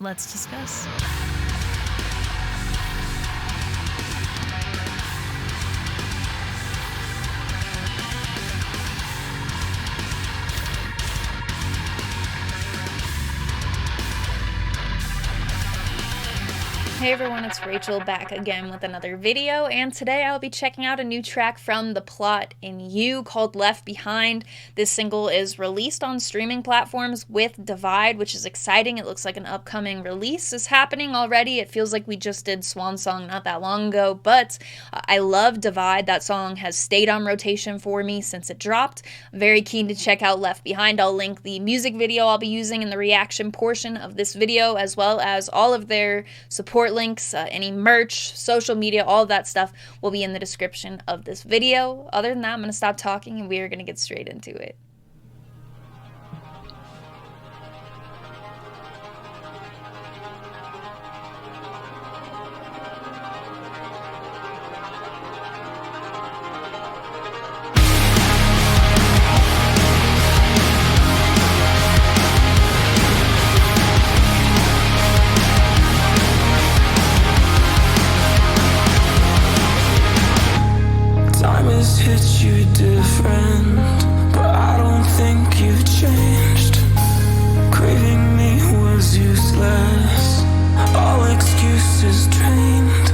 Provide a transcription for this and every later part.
Let's discuss. Hey everyone, it's Rachel back again with another video, and today I'll be checking out a new track from The Plot in You called Left Behind. This single is released on streaming platforms with Divide, which is exciting. It looks like an upcoming release is happening already. It feels like we just did Swan Song not that long ago, but I love Divide. That song has stayed on rotation for me since it dropped. I'm very keen to check out Left Behind. I'll link the music video I'll be using in the reaction portion of this video, as well as all of their support links, any merch, social media, all of that stuff will be in the description of this video. Other than that, I'm going to stop talking and we are going to get straight into it. Hit you different, but I don't think you've changed. Craving me was useless, all excuses drained.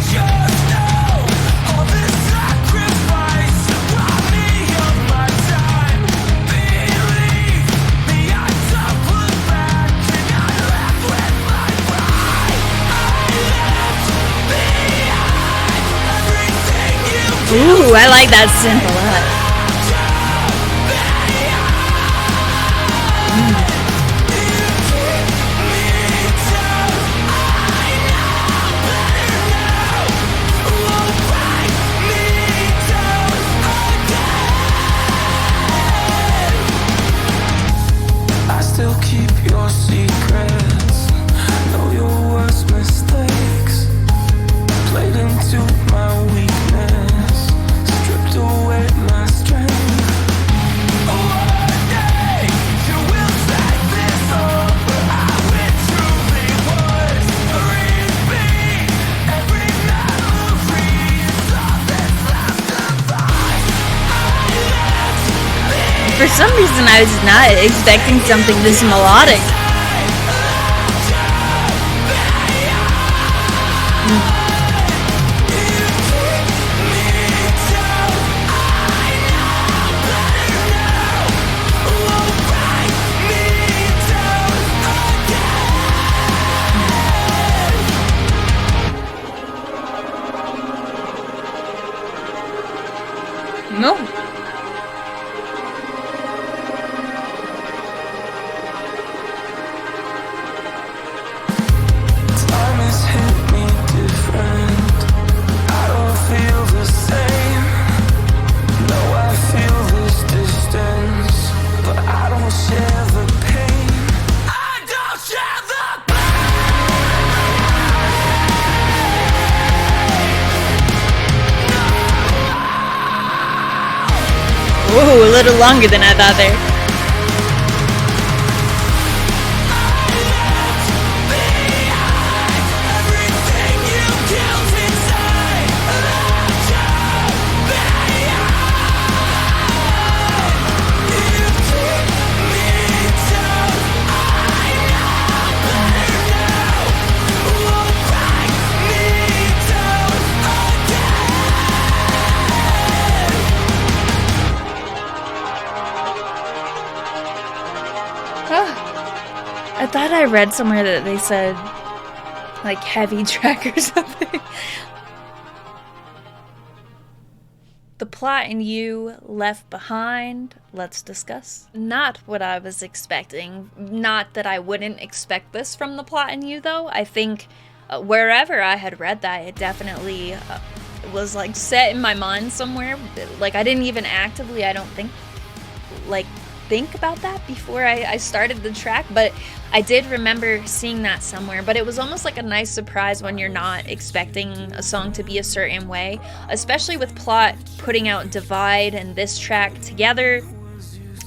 Just know all this sacrifice robbed me of my time. Believe me, I don't look back, and I left with my pride. I left behind everything you. Ooh, I like that synth a lot. I still keep your secrets, know your worst mistakes, played into my weakness, stripped away my strength. One day you will set this up, but how it truly was. Read me every memory of this last goodbye. For some reason, I was not expecting something this melodic. No. Time has hit me different. I don't feel the same. No, I feel this distance, but I don't share the pain. I don't share the Ooh, a little longer than I thought there. everything you killed inside. You took me down. I know better now. Won't drag me down I thought I read somewhere that they said, like, heavy track or something. The Plot in You, Left Behind, let's discuss. Not what I was expecting. Not that I wouldn't expect this from The Plot in You, though. I think wherever I had read that, it definitely was, like, set in my mind somewhere. Like, I didn't even actively, I don't think, like, think about that before I started the track, but I did remember seeing that somewhere. But it was almost like a nice surprise when you're not expecting a song to be a certain way, especially with Plot putting out Divide and this track together.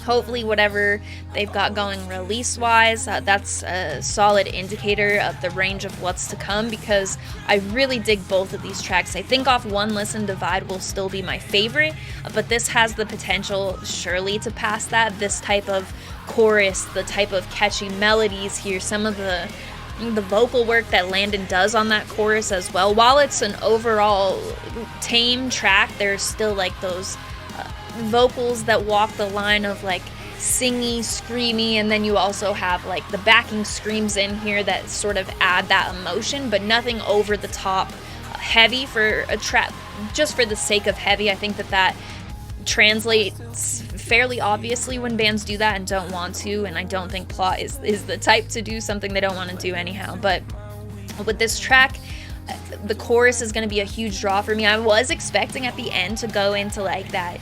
Hopefully whatever they've got going release-wise, that's a solid indicator of the range of what's to come, because I really dig both of these tracks. I think off one listen, Divide will still be my favorite, but this has the potential surely to pass that. This type of chorus, the type of catchy melodies here, some of the vocal work that Landon does on that chorus as well. While it's an overall tame track, there's still like those vocals that walk the line of like singy, screamy, and then you also have like the backing screams in here that sort of add that emotion, but nothing over the top heavy for a track just for the sake of heavy. I think that translates fairly obviously when bands do that and don't want to, and I don't think Plot is the type to do something they don't want to do anyhow. But with this track, the chorus is going to be a huge draw for me. I was expecting at the end to go into like that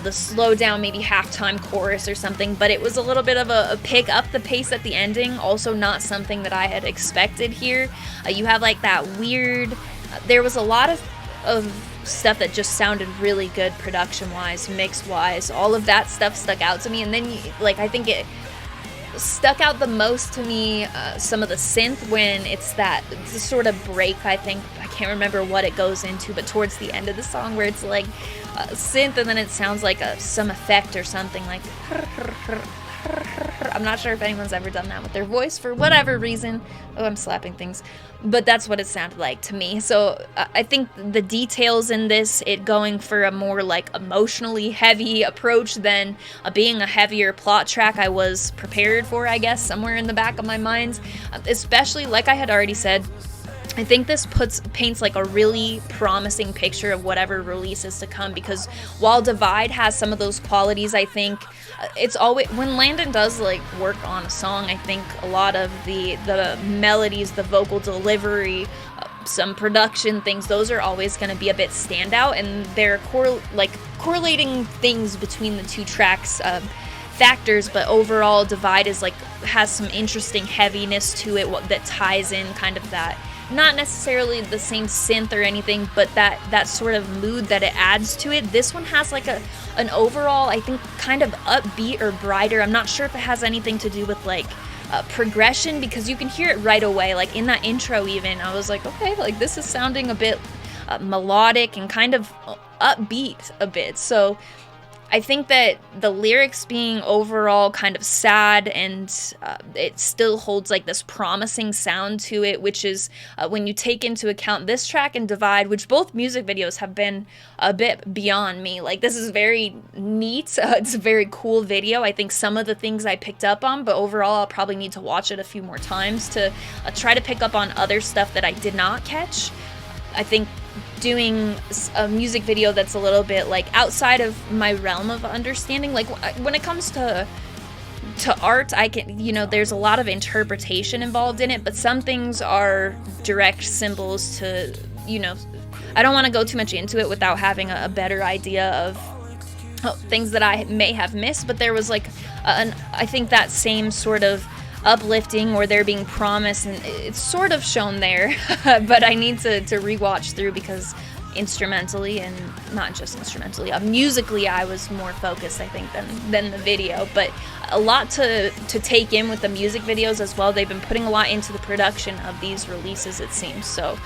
the slow down, maybe halftime chorus or something, but it was a little bit of a pick up the pace at the ending. Also not something that I had expected here. You have like that weird, there was a lot of stuff that just sounded really good production wise, mix wise, all of that stuff stuck out to me. And then I think it stuck out the most to me, some of the synth when it's this sort of break. I can't remember what it goes into, but towards the end of the song where it's like synth and then it sounds like some effect or something like I'm not sure if anyone's ever done that with their voice for whatever reason. Oh, I'm slapping things. But that's what it sounded like to me. So I think the details in this, it going for a more like emotionally heavy approach than being a heavier Plot track, I was prepared for, I guess, somewhere in the back of my mind. Especially, like I had already said, I think this paints like a really promising picture of whatever release is to come, because while Divide has some of those qualities, I think it's always, when Landon does like work on a song, I think a lot of the melodies, the vocal delivery, some production things, those are always going to be a bit standout, and they're correlating things between the two tracks factors. But overall, Divide is has some interesting heaviness to it that ties in kind of that, not necessarily the same synth or anything, but that sort of mood that it adds to it. This one has like an overall, I think, kind of upbeat or brighter. I'm not sure if it has anything to do with progression, because you can hear it right away. Like in that intro even, I was like, okay, this is sounding a bit melodic and kind of upbeat a bit. So I think that the lyrics being overall kind of sad, and it still holds this promising sound to it, which is when you take into account this track and Divide, which both music videos have been a bit beyond me. This is very neat. It's a very cool video. I think some of the things I picked up on, but overall I'll probably need to watch it a few more times to try to pick up on other stuff that I did not catch. I think doing a music video that's a little bit outside of my realm of understanding, when it comes to art, I can, there's a lot of interpretation involved in it, but some things are direct symbols to, I don't want to go too much into it without having a better idea of things that I may have missed. But there was I think that same sort of uplifting, or they're being promised, and it's sort of shown there. But I need to rewatch through, because instrumentally, and not just instrumentally, musically I was more focused, I think, than the video. But a lot to take in with the music videos as well. They've been putting a lot into the production of these releases, it seems. So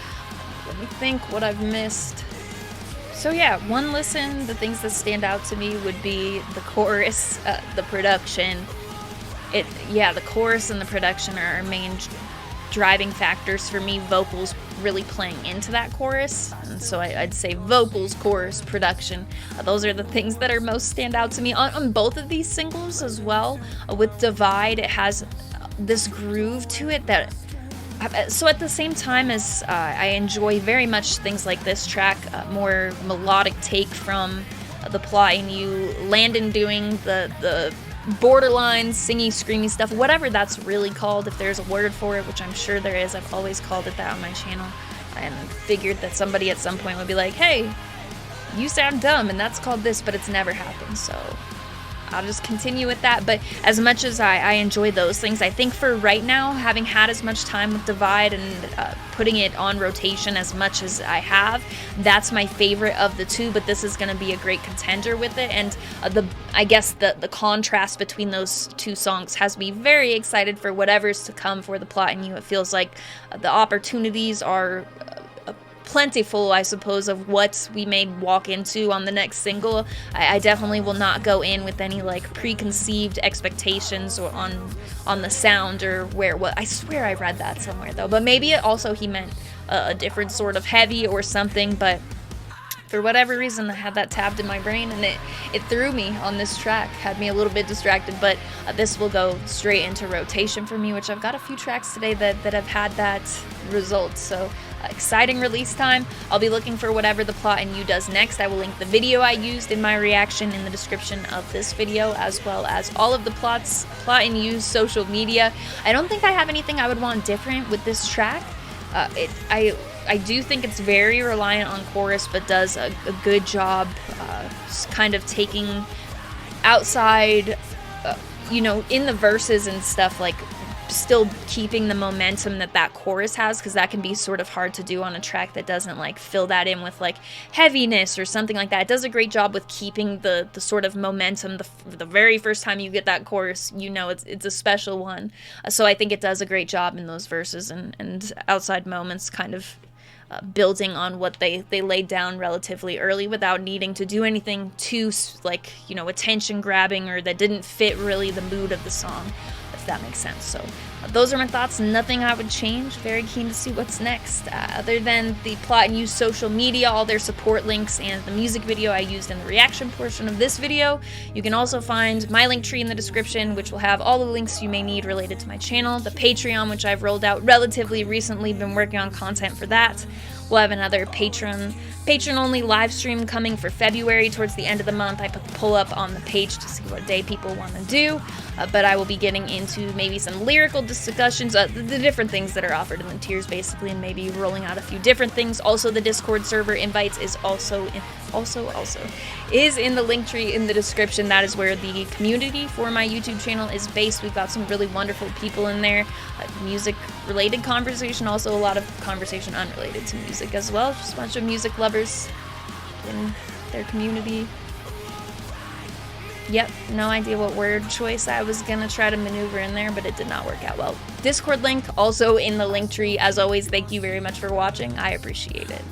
let me think what I've missed. So yeah, one listen, the things that stand out to me would be the chorus, the production. The chorus and the production are our main driving factors for me. Vocals really playing into that chorus, and so I'd say vocals, chorus, production. Those are the things that are most stand out to me on both of these singles as well. With Divide, it has this groove to it that. So at the same time as I enjoy very much things like this track, more melodic take from the Plot and You, Landon doing the borderline singy, screamy stuff, whatever that's really called, if there's a word for it, which I'm sure there is. I've always called it that on my channel, and figured that somebody at some point would be like, hey, you sound dumb and that's called this, but it's never happened. So I'll just continue with that. But as much as I enjoy those things, I think for right now, having had as much time with Divide and putting it on rotation as much as I have, that's my favorite of the two. But this is going to be a great contender with it, and I guess the contrast between those two songs has me very excited for whatever's to come for The Plot in You. It feels like the opportunities are plentiful, I suppose, of what we may walk into on the next single. I definitely will not go in with any like preconceived expectations or on the sound or what. I swear I read that somewhere though, but maybe it also he meant a different sort of heavy or something. But for whatever reason, I had that tabbed in my brain, and it threw me on this track, had me a little bit distracted. But this will go straight into rotation for me, which I've got a few tracks today that have had that result. So exciting release time. I'll be looking for whatever The Plot in You does next. I will link the video I used in my reaction in the description of this video, as well as all of the Plot in You's social media. I don't think I have anything I would want different with this track. I do think it's very reliant on chorus, but does a good job kind of taking outside, in the verses and stuff, like still keeping the momentum that chorus has, because that can be sort of hard to do on a track that doesn't like fill that in with like heaviness or something like that. It does a great job with keeping the sort of momentum. The very first time you get that chorus, it's a special one. So I think it does a great job in those verses and outside moments, kind of building on what they laid down relatively early without needing to do anything too attention grabbing or that didn't fit really the mood of the song, if that makes sense. So those are my thoughts. Nothing I would change. Very keen to see what's next. Other than The Plot in You's social media, all their support links, and the music video I used in the reaction portion of this video, you can also find my link tree in the description, which will have all the links you may need related to my channel, the Patreon, which I've rolled out relatively recently, been working on content for that. We'll have another patron-only live stream coming for February towards the end of the month. I put the poll up on the page to see what day people want to do, but I will be getting into maybe some lyrical discussions, the different things that are offered in the tiers basically, and maybe rolling out a few different things. Also, the Discord server invites is also in the link tree in the description. That is where the community for my YouTube channel is based. We've got some really wonderful people in there, music related conversation, also a lot of conversation unrelated to music as well, just a bunch of music lovers in their community. Yep, no idea what word choice I was gonna try to maneuver in there, but it did not work out well. Discord link also in the link tree. As always, thank you very much for watching. I appreciate it.